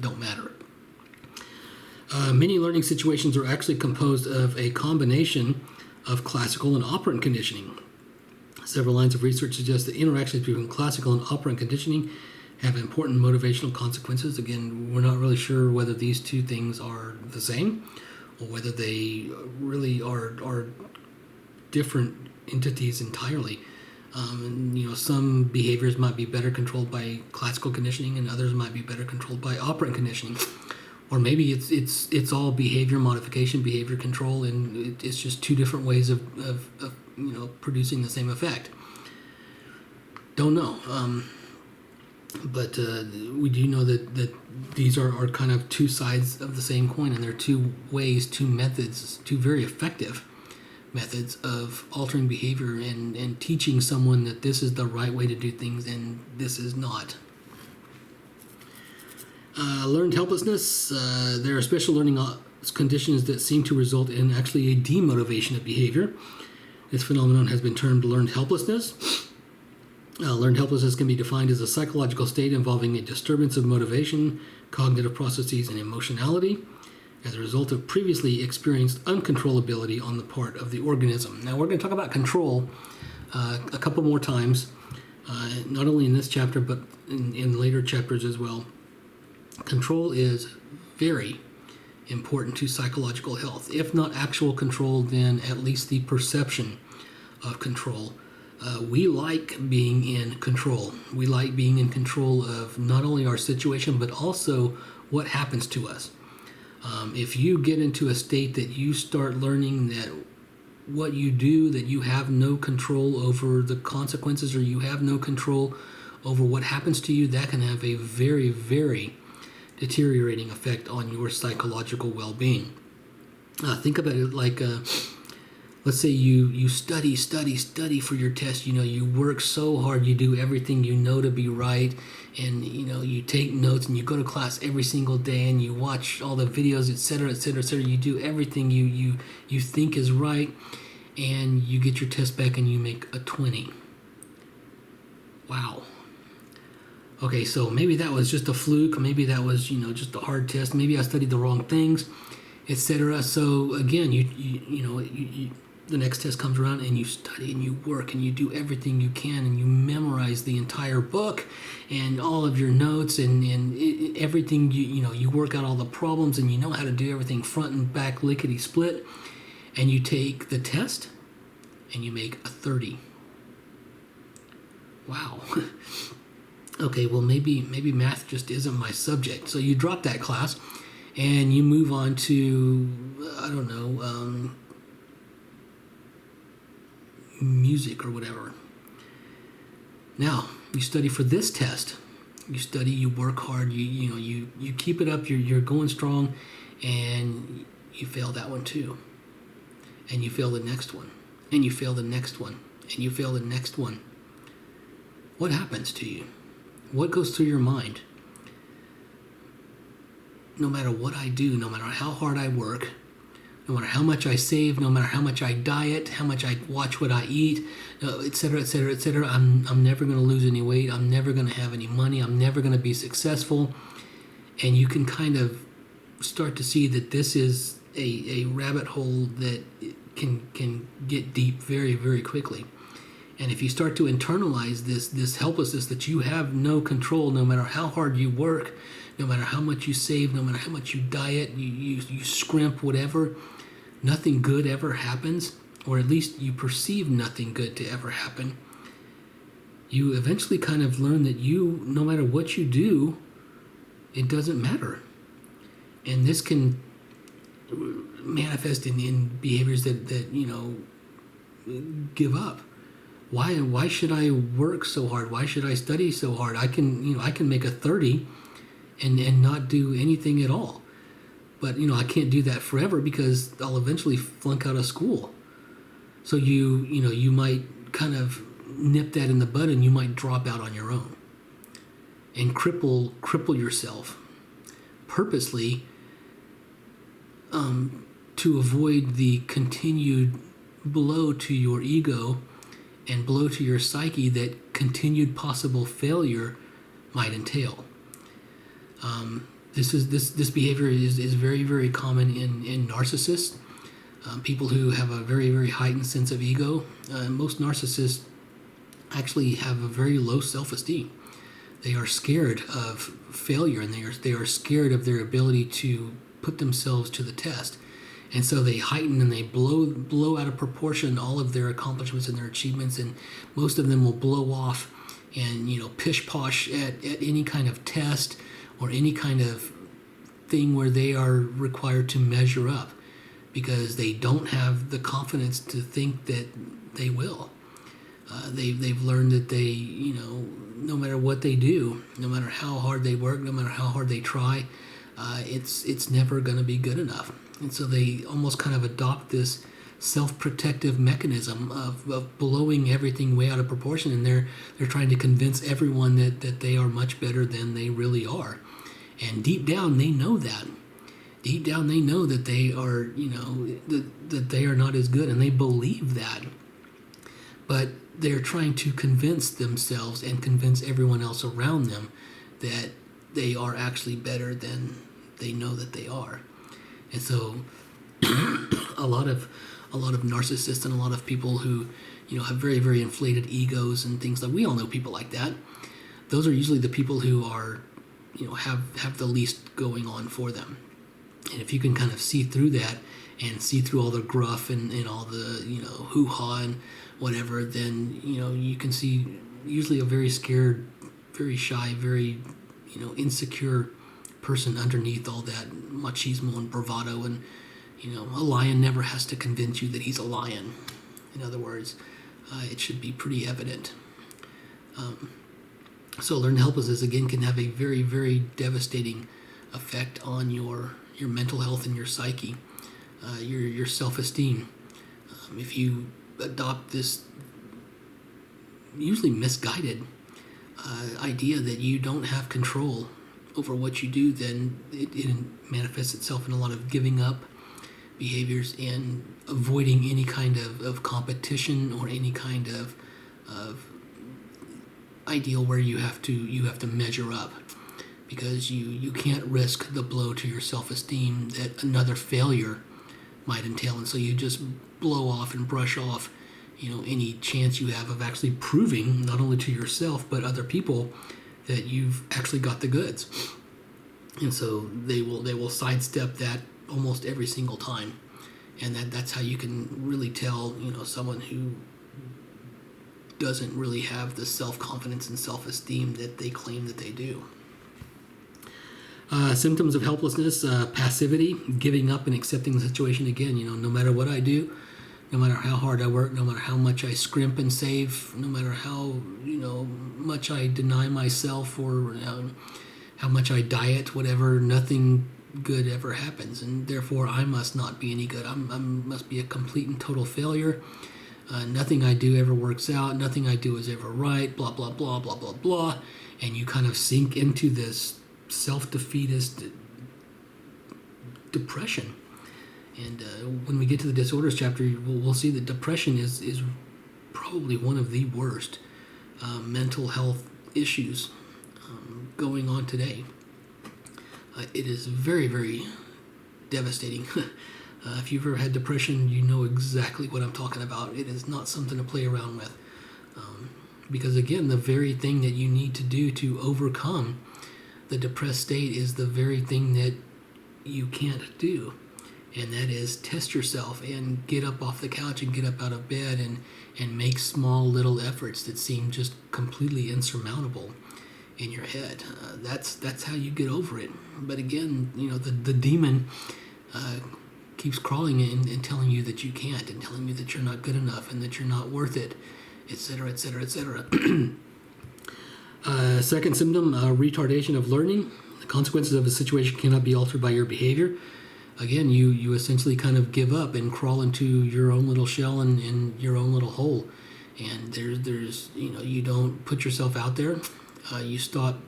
don't matter. Many learning situations are actually composed of a combination of classical and operant conditioning. Several lines of research suggest that interactions between classical and operant conditioning have important motivational consequences. Again, we're not really sure whether these two things are the same or whether they really are different entities entirely. Some behaviors might be better controlled by classical conditioning and others might be better controlled by operant conditioning. Or maybe it's all behavior modification, behavior control, and it's just two different ways of producing the same effect. Don't know. But we do know that these are kind of two sides of the same coin, and they're two ways, two methods, two very effective methods of altering behavior and teaching someone that this is the right way to do things and this is not. Learned helplessness. There are special learning conditions that seem to result in actually a demotivation of behavior. This phenomenon has been termed learned helplessness. Learned helplessness can be defined as a psychological state involving a disturbance of motivation, cognitive processes, and emotionality as a result of previously experienced uncontrollability on the part of the organism. Now, we're going to talk about control a couple more times, not only in this chapter, but in later chapters as well. Control is very important to psychological health. If not actual control, then at least the perception of control. We like being in control. We like being in control of not only our situation, but also what happens to us. If you get into a state that you start learning that what you do, that you have no control over the consequences, or you have no control over what happens to you, that can have a very, very deteriorating effect on your psychological well-being. Think about it like, let's say you study for your test. You work so hard, you do everything you know to be right, and you take notes and you go to class every single day and you watch all the videos, etc., etc., etc. You do everything you think is right, and you get your test back and you make a 20. Wow. Okay, so maybe that was just a fluke. Maybe that was, just a hard test. Maybe I studied the wrong things, etc. So again, you the next test comes around and you study and you work and you do everything you can and you memorize the entire book and all of your notes and everything. You work out all the problems and you know how to do everything front and back, lickety split, and you take the test and you make a 30. Wow. Okay, well, maybe math just isn't my subject. So you drop that class and you move on to, music or whatever. Now, you study for this test. You study, you work hard, you keep it up, you're going strong, and you fail that one too. And you fail the next one, and you fail the next one, and you fail the next one. What happens to you? What goes through your mind? No matter what I do, no matter how hard I work, no matter how much I save, no matter how much I diet, how much I watch what I eat, etc., etc., etc., I'm never going to lose any weight. I'm never going to have any money. I'm never going to be successful. And you can kind of start to see that this is a rabbit hole that can get deep very, very quickly. And if you start to internalize this helplessness that you have no control, no matter how hard you work, no matter how much you save, no matter how much you diet, you scrimp, whatever, nothing good ever happens, or at least you perceive nothing good to ever happen, you eventually kind of learn that no matter what you do, it doesn't matter. And this can manifest in behaviors that give up. Why should I work so hard? Why should I study so hard? I can make a 30 and not do anything at all. But I can't do that forever because I'll eventually flunk out of school. So you might kind of nip that in the bud and you might drop out on your own and cripple yourself purposely to avoid the continued blow to your ego and blow to your psyche that continued possible failure might entail. This behavior is very, very common in narcissists, people who have a very, very heightened sense of ego. Most narcissists actually have a very low self-esteem. They are scared of failure, and they are scared of their ability to put themselves to the test. And so they heighten and they blow out of proportion all of their accomplishments and their achievements, and most of them will blow off and pish posh at any kind of test or any kind of thing where they are required to measure up, because they don't have the confidence to think that they will. They've learned that no matter what they do, no matter how hard they work, no matter how hard they try, it's never going to be good enough. And so they almost kind of adopt this self-protective mechanism of blowing everything way out of proportion, and they're trying to convince everyone that they are much better than they really are. And deep down, they know that. Deep down, they know that they are, that they are not as good, and they believe that. But they're trying to convince themselves and convince everyone else around them that they are actually better than they know that they are. And so, a lot of narcissists and a lot of people who, have very, very inflated egos and things like, we all know people like that. Those are usually the people who are, have the least going on for them. And if you can kind of see through that and see through all the gruff and all the, hoo-ha and whatever, then, you can see usually a very scared, very shy, very, insecure person underneath all that machismo and bravado. And, a lion never has to convince you that he's a lion. In other words, it should be pretty evident. So learned helplessness, again, can have a very, very devastating effect on your mental health and your psyche, your self-esteem. If you adopt this usually misguided idea that you don't have control over what you do, then it manifests itself in a lot of giving up behaviors and avoiding any kind of competition or any kind of ideal where you have to measure up, because you can't risk the blow to your self-esteem that another failure might entail, and so you just blow off and brush off any chance you have of actually proving not only to yourself but other people that you've actually got the goods. And so they will sidestep that almost every single time, and that's how you can really tell someone who doesn't really have the self-confidence and self-esteem that they claim that they do. Symptoms of helplessness: passivity, giving up and accepting the situation. Again, no matter what I do, no matter how hard I work, no matter how much I scrimp and save, no matter how much I deny myself or how much I diet, whatever, nothing good ever happens, and therefore I must not be any good. I must be a complete and total failure. Nothing I do ever works out. Nothing I do is ever right. Blah blah blah blah blah blah, and you kind of sink into this self-defeatist depression. And when we get to the disorders chapter, we'll see that depression is probably one of the worst mental health issues going on today. It is very, very devastating. If you've ever had depression, you know exactly what I'm talking about. It is not something to play around with. Because again, the very thing that you need to do to overcome the depressed state is the very thing that you can't do. And that is test yourself and get up off the couch and get up out of bed and make small little efforts that seem just completely insurmountable in your head. That's how you get over it. But again, the demon keeps crawling in and telling you that you can't, and telling you that you're not good enough and that you're not worth it, etc., etc., etc. Second symptom, retardation of learning. The consequences of a situation cannot be altered by your behavior. Again, you essentially kind of give up and crawl into your own little shell and your own little hole. And there's you don't put yourself out there. You stop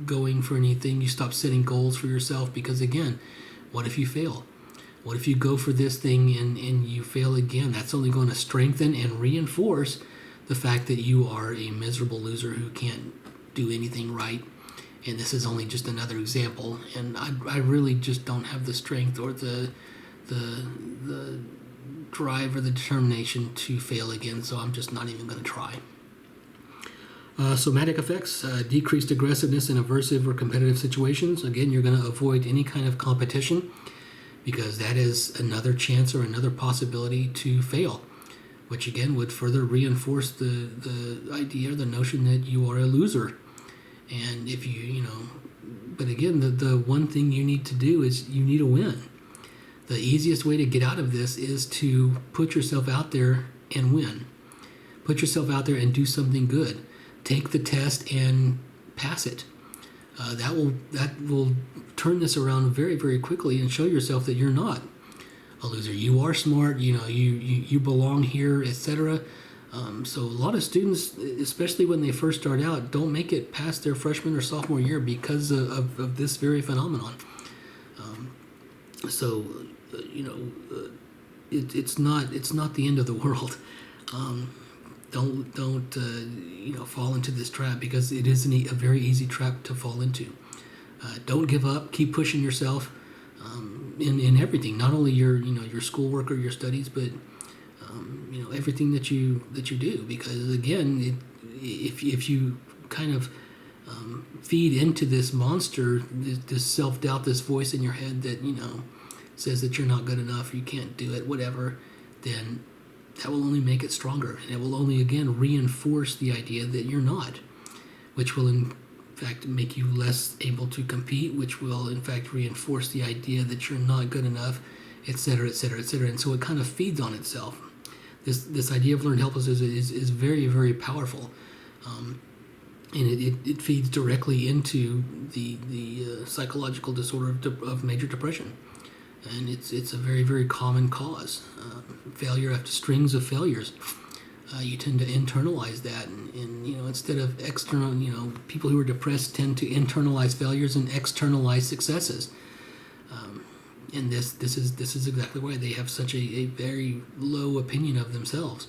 going for anything. You stop setting goals for yourself, because again, what if you fail? What if you go for this thing and you fail again? That's only going to strengthen and reinforce the fact that you are a miserable loser who can't do anything right And this is only just another example. And I really just don't have the strength or the drive or the determination to fail again, so I'm just not even going to try. Somatic effects, decreased aggressiveness in aversive or competitive situations. Again, you're going to avoid any kind of competition because that is another chance or another possibility to fail, which again would further reinforce the idea or the notion that you are a loser. And if but again, the one thing you need to do is you need to win. The easiest way to get out of this is to put yourself out there and win. Put yourself out there and do something good. Take the test and pass it. That will turn this around very, very quickly and show yourself that you're not a loser. You are smart. You belong here, etc. So a lot of students, especially when they first start out, don't make it past their freshman or sophomore year because of this very phenomenon. It's not the end of the world. Don't fall into this trap because it is a very easy trap to fall into. Don't give up. Keep pushing yourself in everything, not only your schoolwork or your studies, but everything that you do. Because again, if you kind of feed into this monster, this self-doubt, this voice in your head that says that you're not good enough, you can't do it, whatever, then that will only make it stronger, and it will only again reinforce the idea that you're not, which will in fact make you less able to compete, which will in fact reinforce the idea that you're not good enough, etc., etc., etc. And so it kind of feeds on itself. This idea of learned helplessness is very, very powerful, and it feeds directly into the psychological disorder of major depression. And it's a very, very common cause. Failure after strings of failures. You tend to internalize that, and instead of external, people who are depressed tend to internalize failures and externalize successes. And this is exactly why they have such a very low opinion of themselves.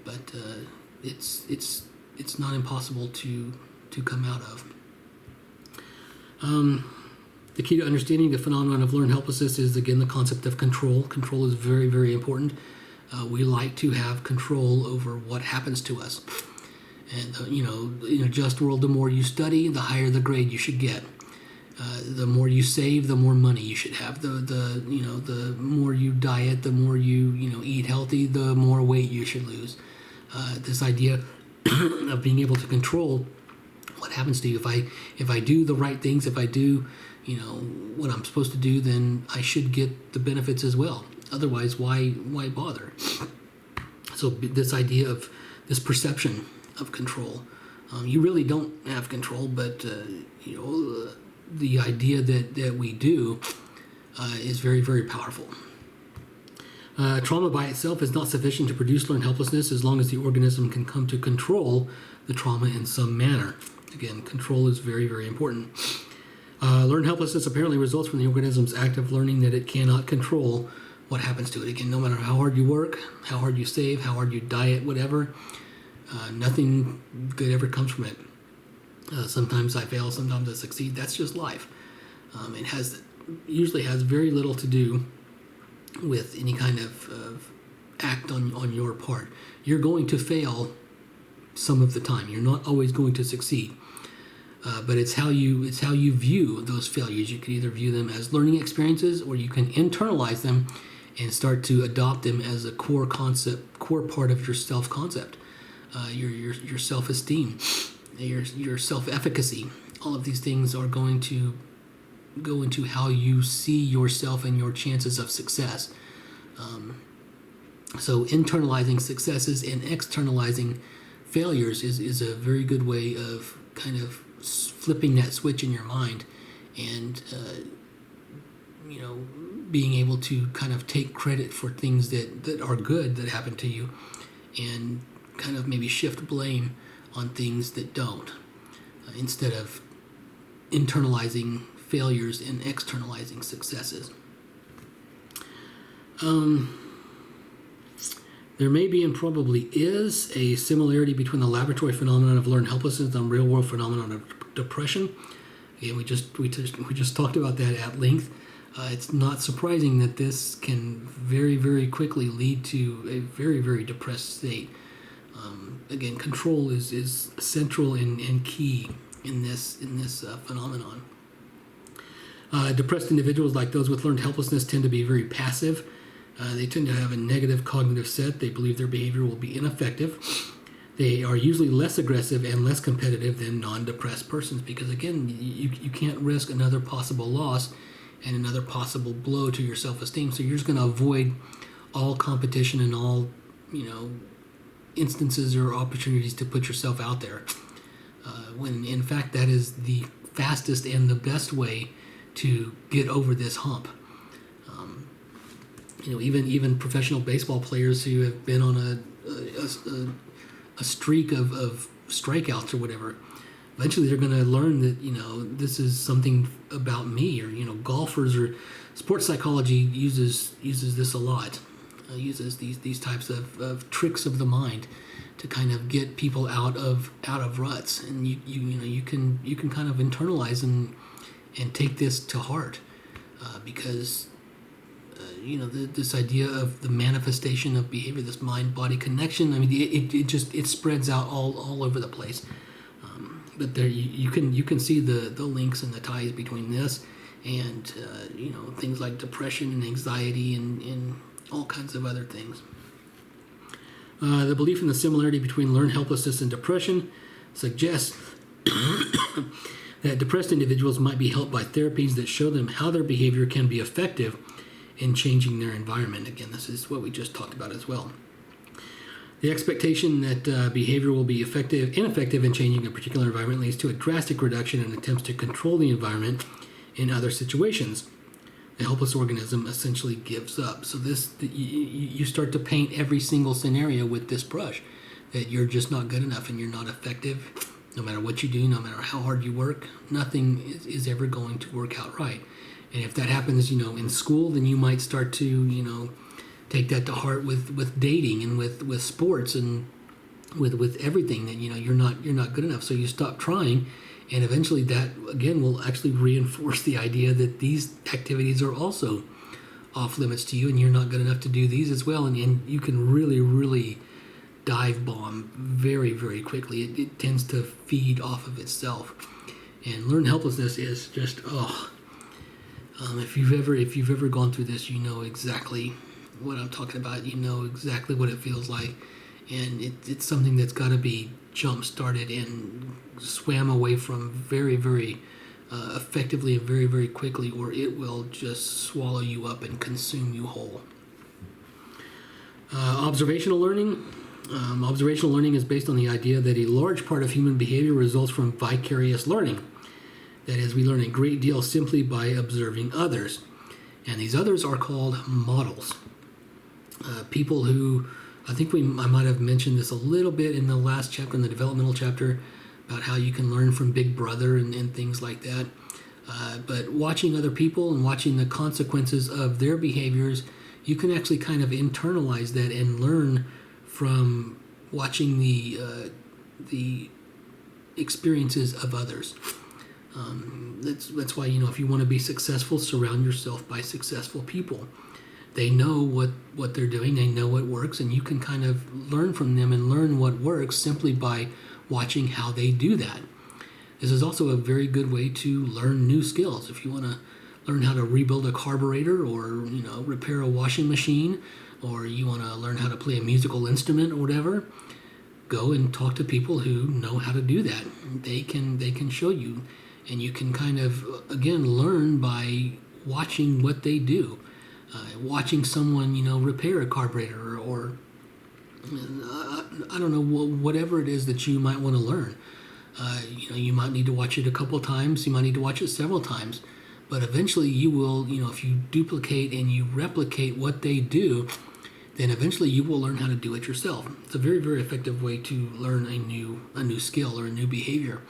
But it's not impossible to come out of. The key to understanding the phenomenon of learned helplessness is, again, the concept of control. Control is very, very important. We like to have control over what happens to us. And, in a just world, the more you study, the higher the grade you should get. The more you save, the more money you should have. The more you diet, the more you eat healthy, the more weight you should lose. This idea of being able to control what happens to you. If I do the right things, if I do what I'm supposed to do, then I should get the benefits as well. Otherwise, why bother? So this idea of this perception of control, you really don't have control, but the idea that we do is very, very powerful. Trauma by itself is not sufficient to produce learned helplessness as long as the organism can come to control the trauma in some manner. Again, control is very, very important. Learned helplessness apparently results from the organism's act of learning that it cannot control what happens to it. Again, no matter how hard you work, how hard you save, how hard you diet, whatever, nothing good ever comes from it. Sometimes I fail, sometimes I succeed. That's just life. It usually has very little to do with any kind of act on your part. You're going to fail some of the time. You're not always going to succeed. But it's how you view those failures. You can either view them as learning experiences, or you can internalize them and start to adopt them as a core part of your self-concept, your self-esteem, your self-efficacy. All of these things are going to go into how you see yourself and your chances of success. So internalizing successes and externalizing failures is a very good way of kind of flipping that switch in your mind and being able to kind of take credit for things that are good that happen to you, and kind of maybe shift blame on things that don't, instead of internalizing failures and externalizing successes. There may be and probably is a similarity between the laboratory phenomenon of learned helplessness and the real-world phenomenon depression. Again, we just talked about that at length. It's not surprising that this can very, very quickly lead to a very, very depressed state. Again, control is central and key in this phenomenon. Depressed individuals, like those with learned helplessness, tend to be very passive. They tend to have a negative cognitive set. They believe their behavior will be ineffective. They are usually less aggressive and less competitive than non-depressed persons because, again, you can't risk another possible loss and another possible blow to your self-esteem. So you're just going to avoid all competition and all, instances or opportunities to put yourself out there. When, in fact, that is the fastest and the best way to get over this hump. Even professional baseball players who have been on a streak of strikeouts or whatever, eventually they're going to learn that this is something about me. Or golfers or sports psychology uses this a lot. Uses these types of tricks of the mind to kind of get people out of ruts, and you can kind of internalize and take this to heart because this idea of the manifestation of behavior, this mind-body connection. I mean, it spreads out all over the place. But there you can see the links and the ties between this and things like depression and anxiety and all kinds of other things. The belief in the similarity between learned helplessness and depression suggests that depressed individuals might be helped by therapies that show them how their behavior can be effective in changing their environment. Again, this is what we just talked about as well. The expectation that behavior will be ineffective in changing a particular environment leads to a drastic reduction in attempts to control the environment in other situations. The helpless organism essentially gives up. So you start to paint every single scenario with this brush, that you're just not good enough and you're not effective. No matter what you do, no matter how hard you work, nothing is ever going to work out right. And if that happens, in school, then you might start to, take that to heart with dating and with sports and with everything, that you're not good enough. So you stop trying. And eventually that, again, will actually reinforce the idea that these activities are also off limits to you and you're not good enough to do these as well. And you can really, really dive bomb very, very quickly. It tends to feed off of itself. And learned helplessness is just, if you've ever gone through this, you know exactly what I'm talking about. You know exactly what it feels like. And it's something that's got to be jump-started and swam away from very, very effectively and very, very quickly, or it will just swallow you up and consume you whole. Observational learning. Observational learning is based on the idea that a large part of human behavior results from vicarious learning. That is, we learn a great deal simply by observing others. And these others are called models. People who, I might have mentioned this a little bit in the last chapter, in the developmental chapter, about how you can learn from Big Brother and things like that. But watching other people and watching the consequences of their behaviors, you can actually kind of internalize that and learn from watching the experiences of others. That's why, if you want to be successful, surround yourself by successful people. They know what they're doing, they know what works, and you can kind of learn from them and learn what works simply by watching how they do that. This is also a very good way to learn new skills. If you want to learn how to rebuild a carburetor or, repair a washing machine, or you want to learn how to play a musical instrument or whatever, go and talk to people who know how to do that. They can show you, and you can kind of, again, learn by watching what they do. Watching someone, repair a carburetor or I don't know, whatever it is that you might want to learn. You might need to watch it a couple times. You might need to watch it several times. But eventually you will, if you duplicate and you replicate what they do, then eventually you will learn how to do it yourself. It's a very, very effective way to learn a new skill or a new behavior,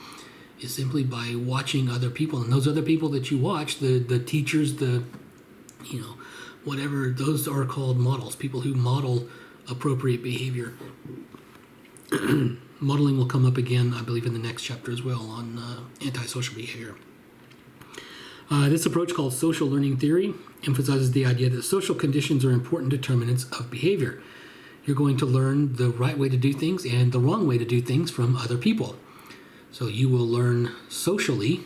is simply by watching other people. And those other people that you watch, the teachers, whatever, those are called models, people who model appropriate behavior. Modeling will come up again, I believe, in the next chapter as well on antisocial behavior. This approach, called social learning theory, emphasizes the idea that social conditions are important determinants of behavior. You're going to learn the right way to do things and the wrong way to do things from other people. So you will learn socially,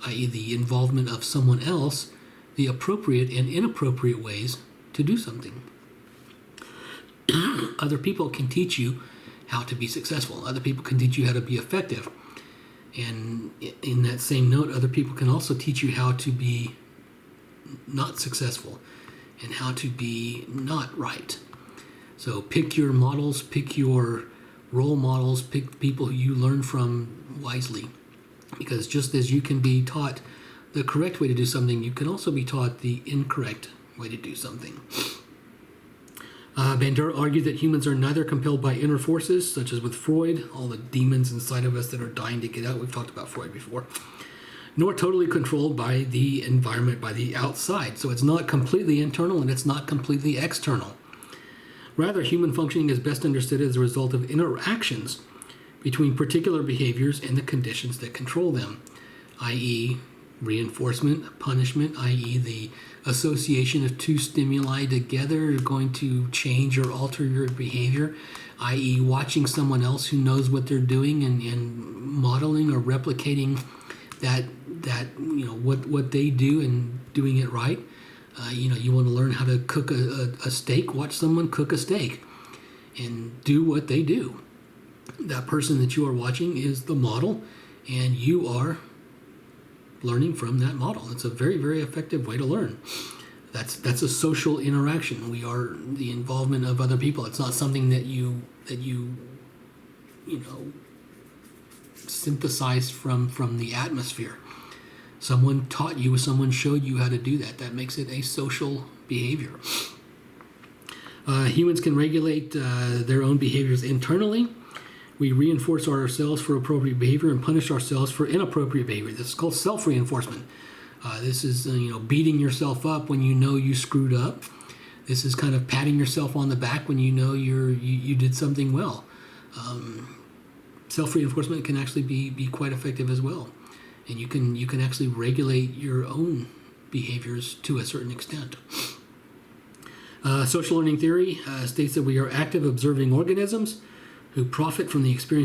i.e. the involvement of someone else, the appropriate and inappropriate ways to do something. Other people can teach you how to be successful. Other people can teach you how to be effective. And in that same note, other people can also teach you how to be not successful and how to be not right. So pick your models, pick your role models, pick people who you learn from wisely. Because just as you can be taught the correct way to do something, you can also be taught the incorrect way to do something. Bandura argued that humans are neither compelled by inner forces, such as with Freud, all the demons inside of us that are dying to get out. We've talked about Freud before. Nor totally controlled by the environment, by the outside. So it's not completely internal and it's not completely external. Rather, human functioning is best understood as a result of interactions between particular behaviors and the conditions that control them, i.e. reinforcement, punishment, i.e. the association of two stimuli together are going to change or alter your behavior, i.e. watching someone else who knows what they're doing and modeling or replicating that what they do and doing it right. You want to learn how to cook a steak, watch someone cook a steak and do what they do. That person that you are watching is the model, and you are learning from that model. It's a very, very effective way to learn. That's a social interaction. We are the involvement of other people. It's not something that you synthesized from the atmosphere. Someone taught you, someone showed you how to do that. That makes it a social behavior. Humans can regulate their own behaviors internally. We reinforce ourselves for appropriate behavior and punish ourselves for inappropriate behavior. This is called self-reinforcement. This is beating yourself up when you know you screwed up. This is kind of patting yourself on the back when you know you did something well. Self-reinforcement can actually be quite effective as well, and you can actually regulate your own behaviors to a certain extent. Social learning theory states that we are active observing organisms who profit from the experience